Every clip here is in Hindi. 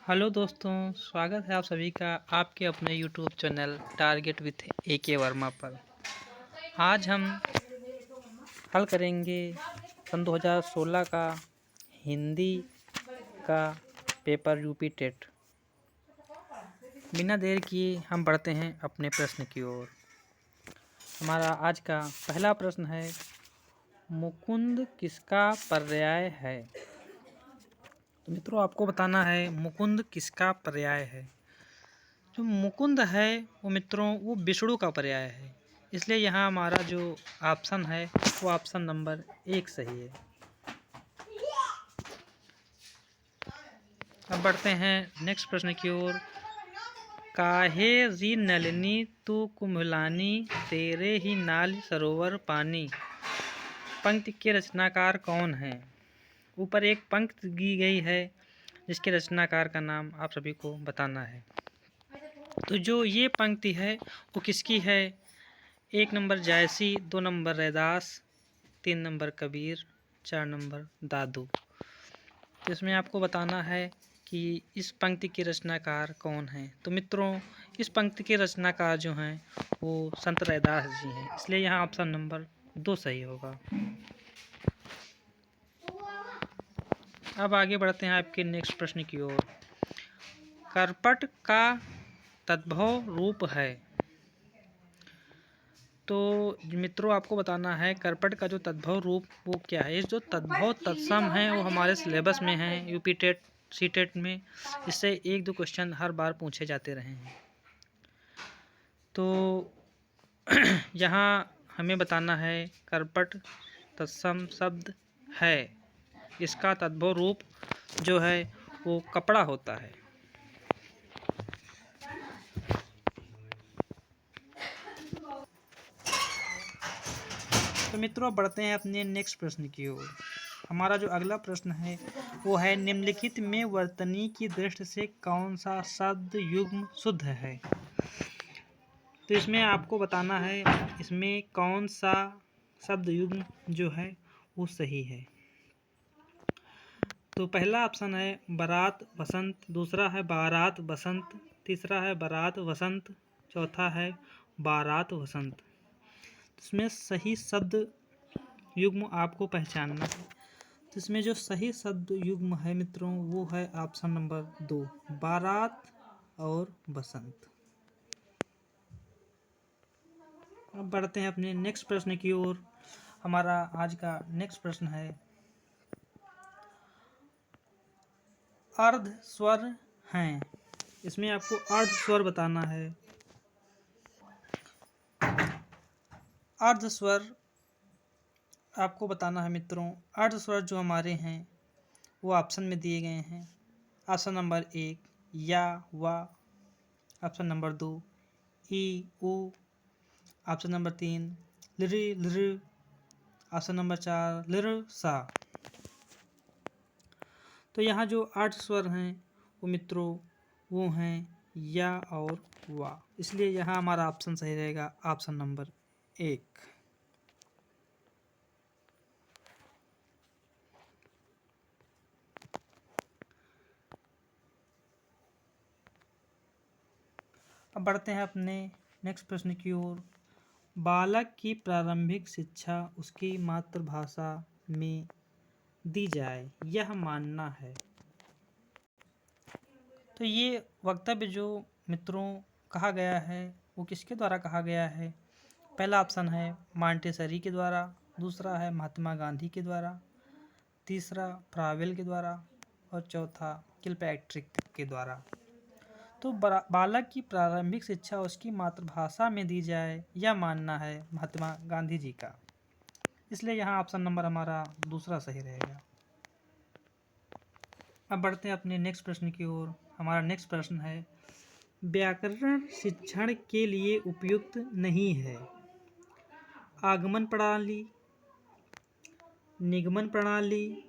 हेलो दोस्तों, स्वागत है आप सभी का आपके अपने YouTube channel target with AK Verma पर। आज हम हल करेंगे सन 2016 का हिंदी का पेपर यूपी टेट। बिना देर किए हम बढ़ते हैं अपने प्रश्न की ओर। हमारा आज का पहला प्रश्न है, मुकुंद किसका पर्याय है? तो मित्रों, आपको बताना है मुकुंद किसका पर्याय है। जो मुकुंद है वो मित्रों वो विष्णु का पर्याय है, इसलिए यहाँ हमारा जो ऑप्शन है वो ऑप्शन नंबर 1 सही है। अब बढ़ते हैं नेक्स्ट प्रश्न की ओर। काहे री नलिनी तू कुम्भलानी, तेरे ही नाल सरोवर पानी। पंक्ति के रचनाकार कौन है? ऊपर एक पंक्ति दी गई है जिसके रचनाकार का नाम आप सभी को बताना है। तो जो ये पंक्ति है वो किसकी है? 1 number Jayasi, 2 number Raidas, 3 number Kabir, 4 number Dadu. तो इसमें आपको बताना है कि इस पंक्ति के रचनाकार कौन हैं। तो मित्रों, इस पंक्ति के रचनाकार जो हैं वो संत रैदास जी हैं, इसलिए यहाँ ऑप्शन नंबर 2 सही होगा। अब आगे बढ़ते हैं आपके नेक्स्ट प्रश्न की ओर। करपट का तद्भव रूप है। तो मित्रों, आपको बताना है करपट का जो तद्भव रूप वो क्या है। ये जो तद्भव तत्सम है वो हमारे सिलेबस में है यूपी टेट सी टेट में। इससे 1-2 क्वेश्चन हर बार पूछे जाते रहे हैं। तो यहाँ हमें बताना है करपट तत्सम शब्द है, इसका तद्भव रूप जो है वो कपड़ा होता है। तो मित्रों, बढ़ते हैं अपने नेक्स्ट प्रश्न की ओर। हमारा जो अगला प्रश्न है वो है, निम्नलिखित में वर्तनी की दृष्टि से कौन सा शब्द युग्म शुद्ध है? तो इसमें आपको बताना है इसमें कौन सा शब्द युग्म जो है वो सही है। तो पहला ऑप्शन है बारात वसंत, दूसरा है बारात बसंत, तीसरा है बारात वसंत, चौथा है बारात वसंत। इसमें सही शब्द युग्म आपको पहचानना है। तो इसमें जो सही शब्द युग्म है मित्रों वो है ऑप्शन नंबर 2, बारात और बसंत। अब बढ़ते हैं अपने नेक्स्ट प्रश्न की ओर। हमारा आज का नेक्स्ट प्रश्न है, अर्ध स्वर हैं। इसमें आपको अर्ध स्वर बताना है। अर्ध स्वर आपको बताना है मित्रों। अर्ध स्वर जो हमारे हैं वो ऑप्शन में दिए गए हैं। ऑप्शन नंबर 1 या वा, ऑप्शन नंबर 2 ई उ, ऑप्शन नंबर 3 लिरि लिर, ऑप्शन नंबर 4 लिर सा। तो यहाँ जो 8 स्वर हैं वो मित्रों वो हैं या और वा, इसलिए यहाँ हमारा ऑप्शन सही रहेगा ऑप्शन नंबर 1। अब बढ़ते हैं अपने नेक्स्ट प्रश्न की ओर। बालक की प्रारंभिक शिक्षा उसकी मातृभाषा में दी जाए, यह मानना है। तो ये वक्तव्य जो मित्रों कहा गया है वो किसके द्वारा कहा गया है? पहला ऑप्शन है मॉन्टेसरी के द्वारा, दूसरा है महात्मा गांधी के द्वारा, तीसरा फ्रावेल के द्वारा और चौथा किलपैट्रिक के द्वारा। तो बालक की प्रारंभिक शिक्षा उसकी मातृभाषा में दी जाए यह मानना है महात्मा गांधी जी का, इसलिए यहाँ ऑप्शन नंबर हमारा दूसरा सही रहेगा। अब बढ़ते हैं अपने नेक्स्ट प्रश्न की ओर। हमारा नेक्स्ट प्रश्न है, व्याकरण शिक्षण के लिए उपयुक्त नहीं है। आगमन प्रणाली, निगमन प्रणाली,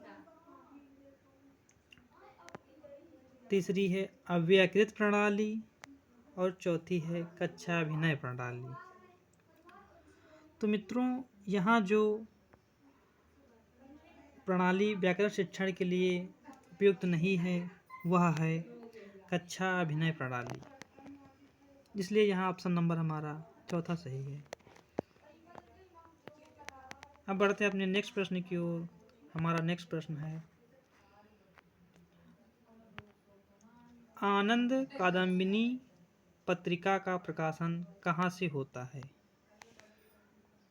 तीसरी है अव्यकृत प्रणाली और चौथी है कक्षाभिनय प्रणाली। तो मित्रों, यहाँ जो प्रणाली व्याकरण शिक्षण के लिए उपयुक्त नहीं है वह है कक्षा अभिनय प्रणाली, इसलिए यहाँ ऑप्शन नंबर हमारा चौथा सही है। अब बढ़ते हैं अपने नेक्स्ट प्रश्न की ओर। हमारा नेक्स्ट प्रश्न है, आनंद कादम्बिनी पत्रिका का प्रकाशन कहाँ से होता है?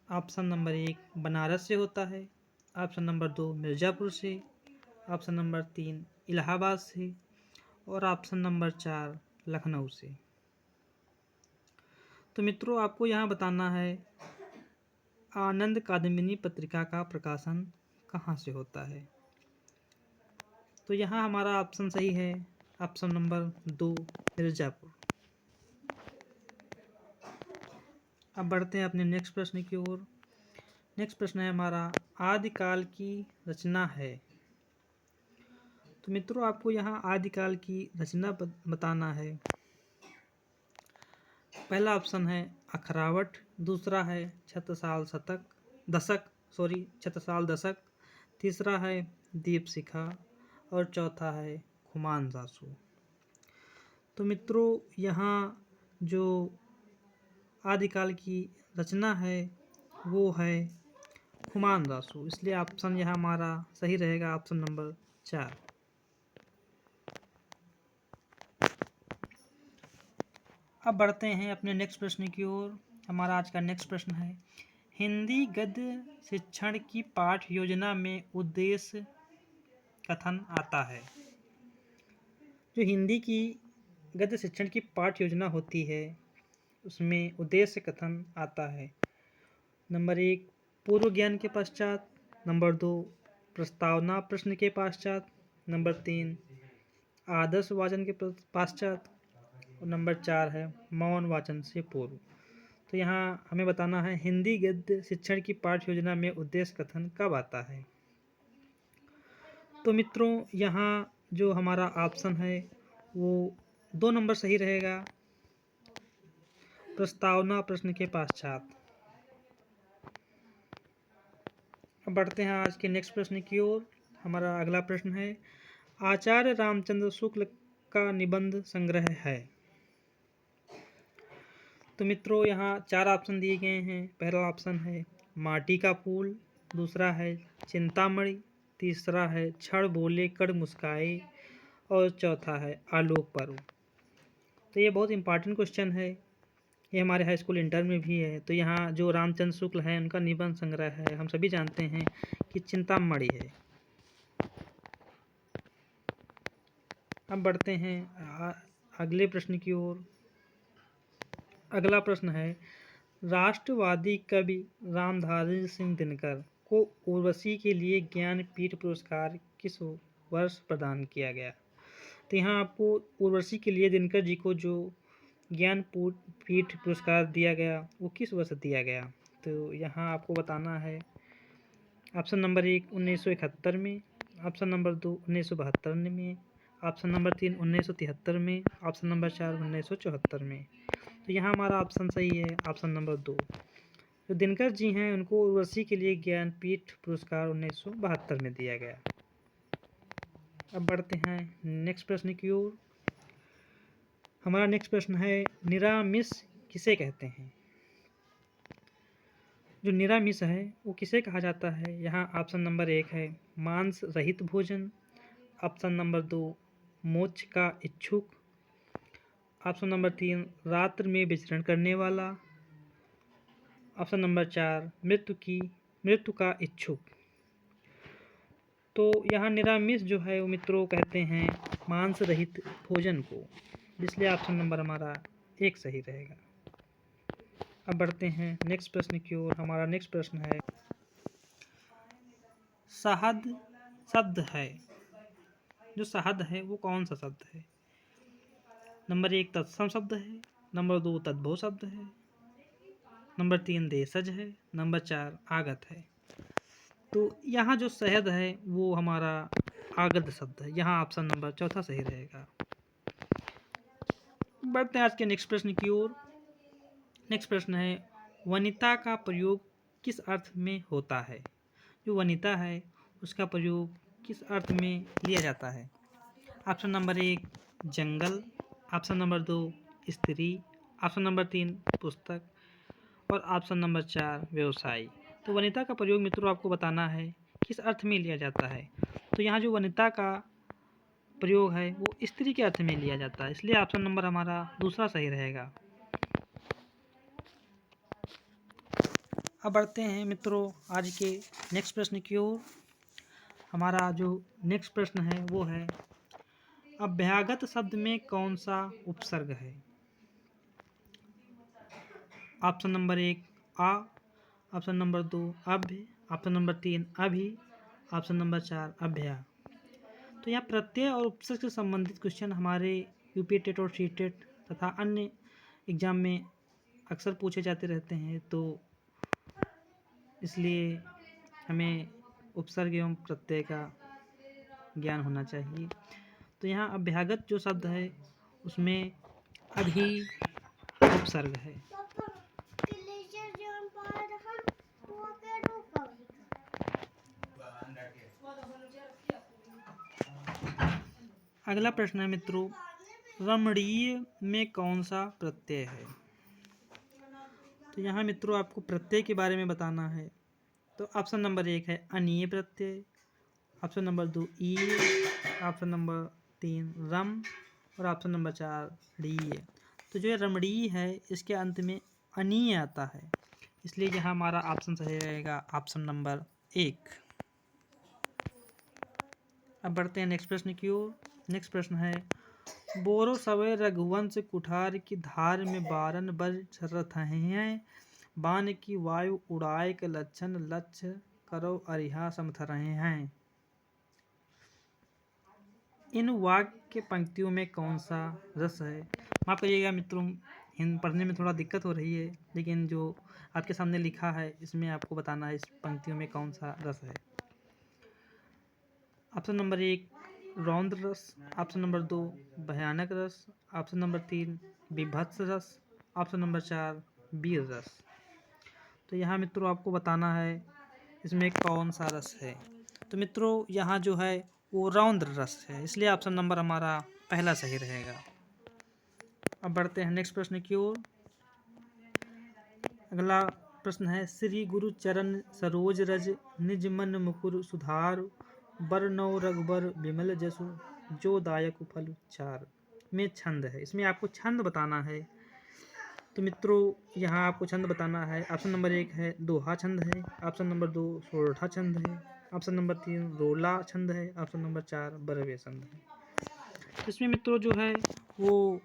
ऑप्शन नंबर 1 बनारस से होता है, ऑप्शन नंबर 2 मिर्ज़ापुर से, ऑप्शन नंबर 3 इलाहाबाद से और ऑप्शन नंबर 4 लखनऊ से। तो मित्रों, आपको यहाँ बताना है आनंद कादम्बिनी पत्रिका का प्रकाशन कहाँ से होता है। तो यहाँ हमारा ऑप्शन सही है, ऑप्शन नंबर 2 मिर्ज़ापुर। अब बढ़ते हैं अपने नेक्स्ट प्रश्न की ओर। नेक्स्ट प्रश्न है हमारा, आदिकाल की रचना है। तो मित्रों, आपको यहाँ आदिकाल की रचना बताना है। पहला ऑप्शन है अखरावट, दूसरा है छत्रसाल दशक, तीसरा है दीपशिखा और चौथा है खुमान सासू। तो मित्रों, यहाँ जो आदिकाल की रचना है वो है खुमान सासू, इसलिए ऑप्शन यहाँ हमारा सही रहेगा, ऑप्शन नंबर 4। अब बढ़ते हैं अपने नेक्स्ट प्रश्न की ओर। हमारा आज का नेक्स्ट प्रश्न है, हिंदी गद्य शिक्षण की पाठ योजना में उद्देश्य कथन आता है। जो हिंदी की गद्य शिक्षण की पाठ योजना होती है उसमें उद्देश्य कथन आता है। नंबर 1 पूर्व ज्ञान के पश्चात, नंबर 2 प्रस्तावना प्रश्न के पश्चात, नंबर 3 आदर्श वाचन के पश्चात और नंबर 4 है मौन वाचन से पूर्व। तो यहाँ हमें बताना है हिंदी गद्य शिक्षण की पाठ योजना में उद्देश्य कथन कब आता है। तो मित्रों, यहाँ जो हमारा ऑप्शन है वो 2 नंबर सही रहेगा, प्रस्तावना प्रश्न के पश्चात। अब बढ़ते हैं आज के नेक्स्ट प्रश्न की ओर। हमारा अगला प्रश्न है, आचार्य रामचंद्र शुक्ल का निबंध संग्रह है। तो मित्रों, यहाँ 4 ऑप्शन दिए गए हैं। पहला ऑप्शन है माटी का फूल, दूसरा है चिंतामणि, तीसरा है क्षण बोले कड़ मुस्काए और चौथा है आलोक पर्व। तो ये बहुत इंपॉर्टेंट क्वेश्चन है, ये हमारे हाई स्कूल इंटर में भी है। तो यहाँ जो रामचंद्र शुक्ल हैं उनका निबंध संग्रह है, हम सभी जानते हैं कि चिंतामणि है। अब बढ़ते हैं अगले प्रश्न की ओर। अगला प्रश्न है, राष्ट्रवादी कवि रामधारी सिंह दिनकर को उर्वशी के लिए ज्ञानपीठ पुरस्कार किस वर्ष प्रदान किया गया। तो यहाँ आपको उर्वशी के लिए दिनकर जी को जो ज्ञानपीठ पुरस्कार दिया गया वो किस वर्ष दिया गया। तो यहाँ आपको बताना है, ऑप्शन नंबर 1 1971 में, ऑप्शन नंबर 2 1972 में, ऑप्शन नंबर 3 1973 में, ऑप्शन नंबर 4 1974 में। तो यहाँ हमारा ऑप्शन सही है, ऑप्शन नंबर 2। जो दिनकर जी हैं उनको उर्वशी के लिए ज्ञानपीठ पुरस्कार 1972 में दिया गया। अब बढ़ते हैं नेक्स्ट प्रश्न की ओर। हमारा नेक्स्ट प्रश्न है, निरामिष किसे कहते हैं। जो निरामिष है वो किसे कहा जाता है। यहाँ ऑप्शन नंबर 1 है मांस रहित भोजन, ऑप्शन नंबर 2 मोक्ष का इच्छुक, ऑप्शन नंबर 3 रात्र में विचरण करने वाला, ऑप्शन नंबर 4 मृत्यु का इच्छुक। तो यहाँ निरामिष जो है वो मित्रों कहते हैं मांस रहित भोजन को, इसलिए ऑप्शन नंबर हमारा 1 सही रहेगा। अब बढ़ते हैं नेक्स्ट प्रश्न की ओर। हमारा नेक्स्ट प्रश्न है, शहद शब्द है, जो शहद है वो कौन सा शब्द है। नंबर 1 तत्सम शब्द है, नंबर 2 तद्भव शब्द है, नंबर 3 देशज है, नंबर 4 आगत है। तो यहाँ जो शहद है वो हमारा आगत शब्द है, यहाँ ऑप्शन नंबर चौथा सही रहेगा। बढ़ते हैं आज के नेक्स्ट प्रश्न की ओर। नेक्स्ट प्रश्न है, वनिता का प्रयोग किस अर्थ में होता है। जो वनिता है उसका प्रयोग किस अर्थ में लिया जाता है। ऑप्शन नंबर 1 जंगल, ऑप्शन नंबर 2 स्त्री, ऑप्शन नंबर 3 पुस्तक और ऑप्शन नंबर 4 व्यवसाय। तो वनिता का प्रयोग मित्रों आपको बताना है किस अर्थ में लिया जाता है। तो यहाँ जो वनिता का प्रयोग है वो स्त्री के अर्थ में लिया जाता है, इसलिए ऑप्शन नंबर हमारा दूसरा सही रहेगा। अब बढ़ते हैं मित्रों आज के नेक्स्ट प्रश्न की ओर। हमारा जो नेक्स्ट प्रश्न है वो है अभ्यागत शब्द में कौन सा उपसर्ग है। ऑप्शन नंबर 1 आ, ऑप्शन नंबर 2 अभ्य, ऑप्शन नंबर 3 अभि, ऑप्शन नंबर 4 अभ्या। तो यहाँ प्रत्यय और उपसर्ग से संबंधित क्वेश्चन हमारे यूपी टेट और सी टेट तथा अन्य एग्जाम में अक्सर पूछे जाते रहते हैं, तो इसलिए हमें उपसर्ग एवं प्रत्यय का ज्ञान होना चाहिए। तो यहाँ अभ्यागत जो शब्द है उसमें अभी उपसर्ग है। अगला प्रश्न है मित्रों रमणीय में कौन सा प्रत्यय है। तो यहाँ मित्रों आपको प्रत्यय के बारे में बताना है। तो ऑप्शन नंबर 1 है अनीय प्रत्यय, ऑप्शन नंबर 2 ई, ऑप्शन नंबर 3 रम और ऑप्शन नंबर 4 रीय। तो जो रमणीय है इसके अंत में अनीय आता है, इसलिए यहाँ हमारा ऑप्शन सही रहेगा ऑप्शन नंबर 1। अब बढ़ते हैं नेक्स्ट प्रश्न की ओर। नेक्स्ट प्रश्न है बोरो सवे रघुवंश कुठार की धार में बारन बर छरत हैं, बान की वायु उड़ाए के लक्षण लक्ष्य करो अरिहा समथ रहे हैं। इन वाक्य पंक्तियों में कौन सा रस है। माफ करिएगा मित्रों, पढ़ने में थोड़ा दिक्कत हो रही है, लेकिन जो आपके सामने लिखा है इसमें आपको बताना है इस पंक्तियों में कौन सा रस है। ऑप्शन नंबर 1 रौद्र रस, ऑप्शन नंबर 2 भयानक रस, ऑप्शन नंबर 3 बीभत्स रस, ऑप्शन नंबर 4 वीर रस। तो यहाँ मित्रों आपको बताना है इसमें कौन सा रस है। तो मित्रों यहाँ जो है वो रौद्र रस है, इसलिए ऑप्शन नंबर हमारा पहला सही रहेगा। अब बढ़ते हैं नेक्स्ट प्रश्न की ओर। अगला प्रश्न है श्री गुरु चरण सरोज रज निज मन मुकुर सुधार बरनौ रघुबर विमल जसु जो दायक फल चार में छंद है। इसमें आपको छंद बताना है। तो मित्रों यहाँ आपको छंद बताना है। ऑप्शन नंबर 1 है दोहा छंद है, ऑप्शन नंबर 2 सोरठा छंद है, ऑप्शन नंबर 3 रोला छंद है, ऑप्शन नंबर 4 बरवे छंद है। इसमें मित्रों जो है वो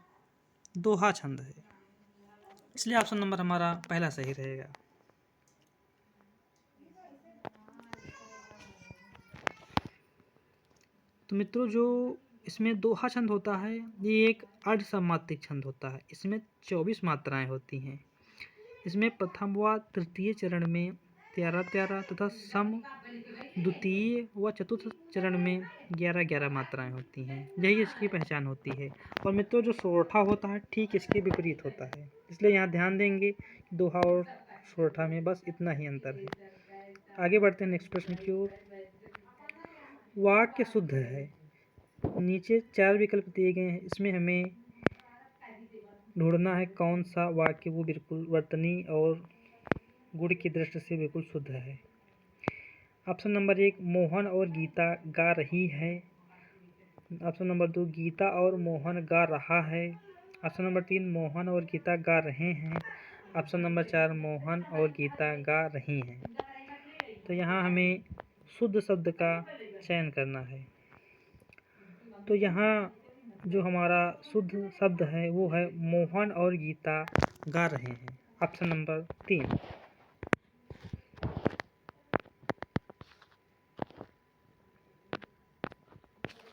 दोहा छंद है, इसलिए ऑप्शन नंबर हमारा पहला सही रहेगा। तो मित्रों जो इसमें दोहा छंद होता है ये एक अर्धसमात्रिक छंद होता है। इसमें 24 मात्राएं होती हैं। इसमें प्रथम व तृतीय चरण में 13-13 तथा सम द्वितीय व चतुर्थ चरण में 11-11 मात्राएं होती हैं। यही इसकी पहचान होती है। और मित्रों जो सोरठा होता है ठीक इसके विपरीत होता है, इसलिए यहाँ ध्यान देंगे दोहा और सोरठा में बस इतना ही अंतर है। आगे बढ़ते हैं नेक्स्ट प्रश्न की ओर। वाक्य शुद्ध है। नीचे 4 विकल्प दिए गए हैं, इसमें हमें ढूंढना है कौन सा वाक्य वो बिल्कुल वर्तनी और गुण की दृष्टि से बिल्कुल शुद्ध है। ऑप्शन नंबर 1 मोहन और गीता गा रही है, ऑप्शन नंबर 2 गीता और मोहन गा रहा है, ऑप्शन नंबर 3 मोहन और गीता गा रहे हैं, ऑप्शन नंबर 4 मोहन और गीता गा रही हैं। तो यहाँ हमें शुद्ध शब्द का चयन करना है। तो यहाँ जो हमारा शुद्ध शब्द है वो है मोहन और गीता गा रहे हैं, ऑप्शन नंबर 3।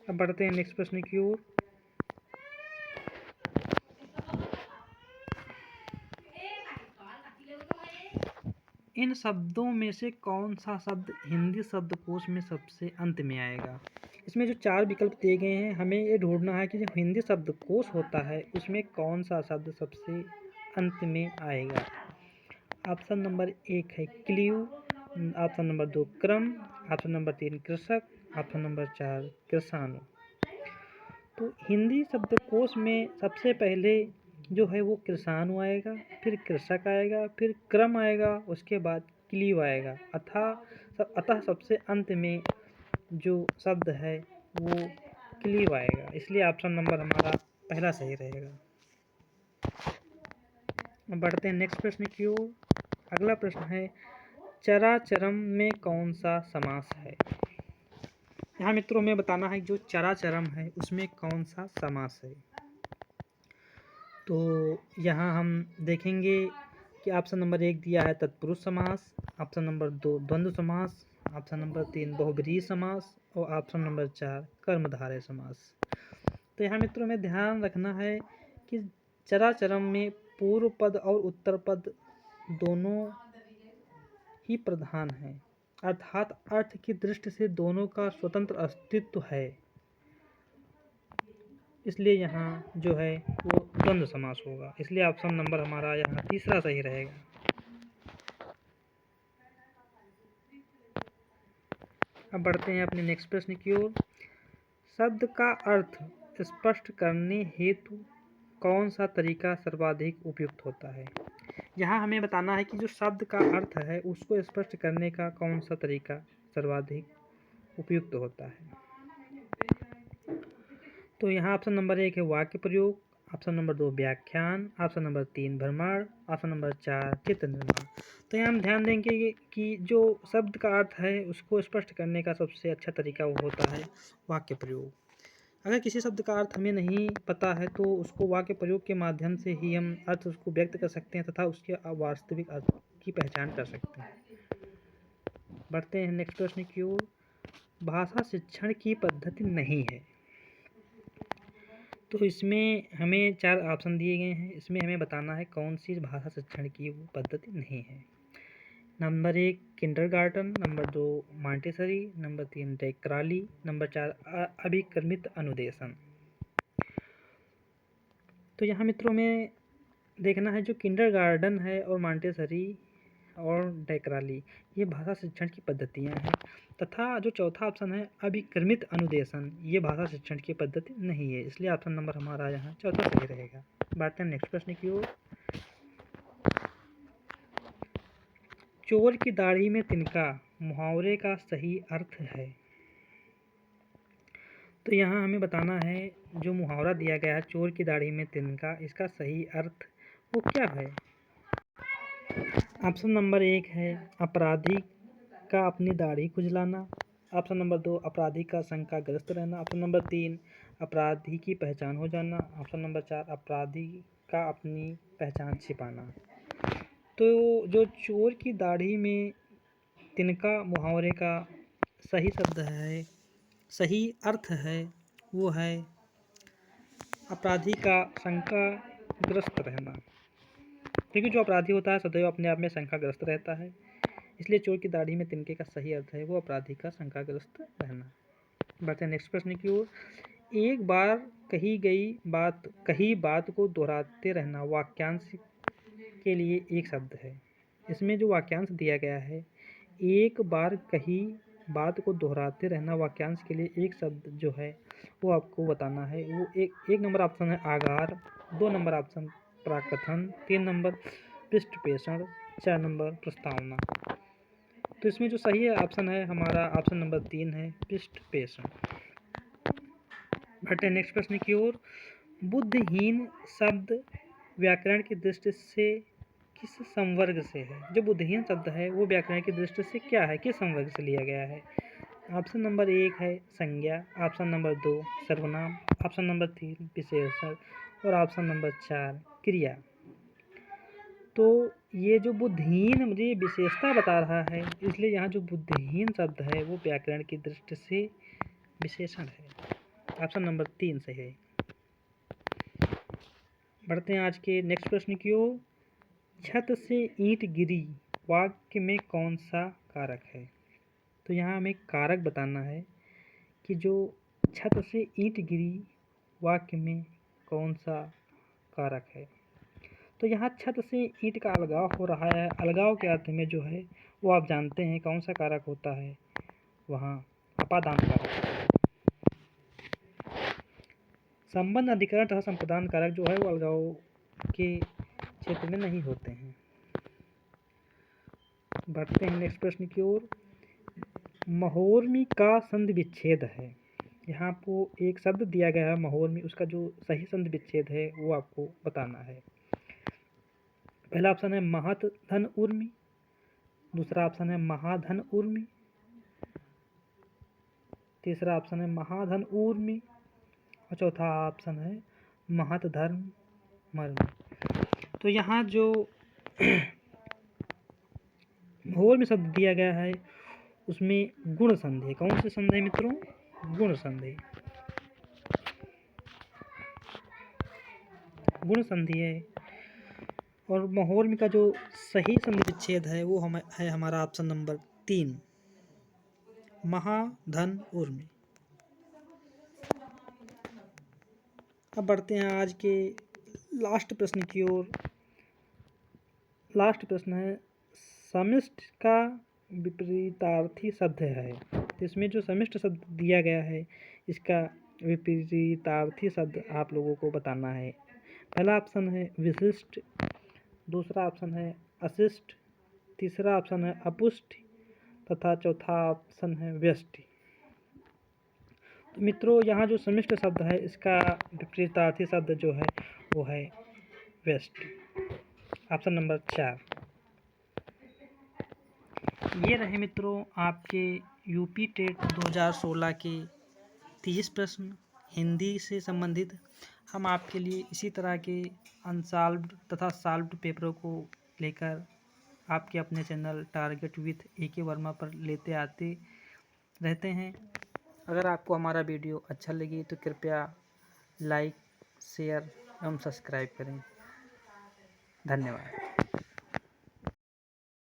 अब बढ़ते हैं नेक्स्ट प्रश्न की ओर। इन शब्दों में से कौन सा शब्द हिंदी शब्दकोश में सबसे अंत में आएगा। इसमें जो 4 विकल्प दिए गए हैं हमें ये ढूंढना है कि जो हिंदी शब्दकोश होता है उसमें कौन सा शब्द सबसे अंत में आएगा। ऑप्शन नंबर 1 है क्ल्यू, ऑप्शन नंबर 2 क्रम, ऑप्शन नंबर 3 कृषक, ऑप्शन नंबर 4 किसानु। तो हिंदी शब्दकोश में सबसे पहले जो है वो कृषाणु आएगा, फिर कृषक आएगा, फिर क्रम आएगा, उसके बाद क्लीव आएगा। अतः सबसे अंत में जो शब्द है वो क्लीव आएगा, इसलिए ऑप्शन नंबर हमारा पहला सही रहेगा। अब बढ़ते हैं नेक्स्ट प्रश्न की ओर। अगला प्रश्न है, चराचरम में कौन सा समास है? यहाँ मित्रों हमें बताना है जो चराचरम है उसमें कौन सा समास है। तो यहाँ हम देखेंगे कि ऑप्शन नंबर 1 दिया है तत्पुरुष समास, ऑप्शन नंबर 2 द्वंद्व समास, ऑप्शन नंबर 3 बहुब्रीहि समास और ऑप्शन नंबर 4 कर्मधारय समास। तो यहाँ मित्रों में ध्यान रखना है कि चराचरम में पूर्व पद और उत्तर पद दोनों ही प्रधान हैं, अर्थात अर्थ की दृष्टि से दोनों का स्वतंत्र अस्तित्व है, इसलिए यहाँ जो है वो द्वंद्व समास होगा, इसलिए ऑप्शन नंबर हमारा यहाँ तीसरा सही रहेगा। अब बढ़ते हैं अपने नेक्स्ट प्रश्न की ओर। शब्द का अर्थ स्पष्ट करने हेतु कौन सा तरीका सर्वाधिक उपयुक्त होता है? यहाँ हमें बताना है कि जो शब्द का अर्थ है उसको स्पष्ट करने का कौन सा तरीका सर्वाधिक उपयुक्त होता है। तो यहाँ ऑप्शन नंबर 1 है वाक्य प्रयोग, ऑप्शन नंबर 2 व्याख्यान, ऑप्शन नंबर 3 भ्रमण, ऑप्शन नंबर 4 चित्र निर्माण। तो यहाँ हम ध्यान देंगे कि जो शब्द का अर्थ है उसको स्पष्ट करने का सबसे अच्छा तरीका वो होता है वाक्य प्रयोग। अगर किसी शब्द का अर्थ हमें नहीं पता है तो उसको वाक्य प्रयोग के माध्यम से ही हम अर्थ उसको व्यक्त कर सकते हैं तथा उसके वास्तविक अर्थ की पहचान कर सकते हैं। बढ़ते हैं नेक्स्ट प्रश्न की ओर। भाषा शिक्षण की पद्धति नहीं है, तो इसमें हमें 4 ऑप्शन दिए गए हैं, इसमें हमें बताना है कौन सी भाषा शिक्षण की वो पद्धति नहीं है। Number 1 kindergarten, number 2 Montessori, number 3 Decroly, number 4 अभिक्रमित अनुदेशन। तो यहाँ मित्रों में देखना है जो किंडरगार्टन है और मॉन्टेसरी और डैक्राली ये भाषा शिक्षण की पद्धतियाँ हैं, तथा जो चौथा ऑप्शन है अभिक्रमित अनुदेशन ये भाषा शिक्षण की पद्धति नहीं है, इसलिए ऑप्शन नंबर हमारा यहाँ चौथा सही रहेगा। बढ़ते हैं नेक्स्ट प्रश्न की ओर। चोर की दाढ़ी में तिनका मुहावरे का सही अर्थ है। तो यहाँ हमें बताना है जो मुहावरा दिया गया है चोर की दाढ़ी में तिनका, इसका सही अर्थ वो क्या है। ऑप्शन नंबर 1 है अपराधी का अपनी दाढ़ी खुजलाना, ऑप्शन नंबर 2 अपराधी का शंकाग्रस्त रहना, ऑप्शन नंबर 3 अपराधी की पहचान हो जाना, ऑप्शन नंबर 4 अपराधी का अपनी पहचान छिपाना। तो जो चोर की दाढ़ी में तिनका मुहावरे का सही शब्द है, सही अर्थ है वो है अपराधी का शंकाग्रस्त रहना, क्योंकि जो अपराधी होता है सदैव अपने आप में शंकाग्रस्त रहता है, इसलिए चोर की दाढ़ी में तिनके का सही अर्थ है वो अपराधी का शंकाग्रस्त रहना। बढ़ते हैं नेक्स्ट प्रश्न की ओर। एक बार कही बात को दोहराते रहना वाक्यांश के लिए एक शब्द है। इसमें जो वाक्यांश दिया गया है एक बार कही बात को दोहराते रहना वाक्यांश के लिए एक शब्द जो है वो आपको बताना है। वो एक नंबर ऑप्शन है आगार, 2 नंबर ऑप्शन प्राकथन, 3 नंबर पृष्ठपेषण, 4 नंबर प्रस्तावना। तो इसमें जो सही ऑप्शन है हमारा ऑप्शन नंबर 3 है पृष्ठपेषण। बढ़ते हैं नेक्स्ट प्रश्न की ओर। बुद्धिहीन शब्द व्याकरण की दृष्टि से किस संवर्ग से है? जो बुद्धिहीन शब्द है वो व्याकरण की दृष्टि से क्या है, किस संवर्ग से लिया गया है? ऑप्शन नंबर 1 है संज्ञा, ऑप्शन नंबर 2 सर्वनाम, ऑप्शन नंबर 3 विशेषण और ऑप्शन नंबर 4 क्रिया। तो ये जो बुद्धिहीन मुझे विशेषता बता रहा है, इसलिए यहाँ जो बुद्धिहीन शब्द है वो व्याकरण की दृष्टि से विशेषण है। ऑप्शन नंबर 3 सही है। बढ़ते हैं आज के नेक्स्ट प्रश्न की ओर। छत से ईंट गिरी वाक्य में कौन सा कारक है? तो यहाँ हमें कारक बताना है कि जो छत से ईंट गिरी वाक्य में कौन सा कारक है। तो यहाँ छत से ईंट का अलगाव हो रहा है, अलगाव के अर्थ में जो है वो आप जानते हैं कौन सा कारक होता है, वहाँ अपादान कारक। संबंध अधिकरण तथा संप्रदान कारक जो है वो अलगाव के क्षेत्र में नहीं होते हैं। बढ़ते हैं नेक्स्ट प्रश्न की ओर। महोर्मी का संधि विच्छेद है। यहाँ आपको एक शब्द दिया गया है महोर्मी, उसका जो सही संधि विच्छेद है वो आपको बताना है। पहला ऑप्शन है महत धन उर्मी, दूसरा ऑप्शन है महाधन उर्मी, तीसरा ऑप्शन है महाधन उर्मी और चौथा ऑप्शन है महत धर्म मर्मी। तो यहाँ जो महोर्मी शब्द दिया गया है उसमें गुण संधि है। कौन सी संधि है मित्रों? गुण संधि। गुण संधि है। और महोर्मी का जो सही संधि विच्छेद है वो है हमारा ऑप्शन नंबर 3, महाधन उर्मी। अब बढ़ते हैं आज के लास्ट प्रश्न की ओर। लास्ट प्रश्न है समिष्ट का विपरीतार्थी शब्द है। तो इसमें जो समिष्ट शब्द दिया गया है इसका विपरीतार्थी शब्द आप लोगों को बताना है। पहला ऑप्शन है विशिष्ट, दूसरा ऑप्शन है अशिष्ट, तीसरा ऑप्शन है अपुष्ट तथा चौथा ऑप्शन है व्यष्टि। तो मित्रों यहाँ जो समिष्ट शब्द है इसका विपरीतार्थी शब्द जो है वो है व्यष्टि। Option number 4। ये रहे मित्रों आपके यूपी टेट 2016 के 30 प्रश्न हिंदी से संबंधित। हम आपके लिए इसी तरह के अनसॉल्व्ड तथा सॉल्व्ड पेपरों को लेकर आपके अपने channel target with AK Verma पर लेते आते रहते हैं। अगर आपको हमारा वीडियो अच्छा लगे तो कृपया लाइक, शेयर एवं सब्सक्राइब करें। धन्यवाद।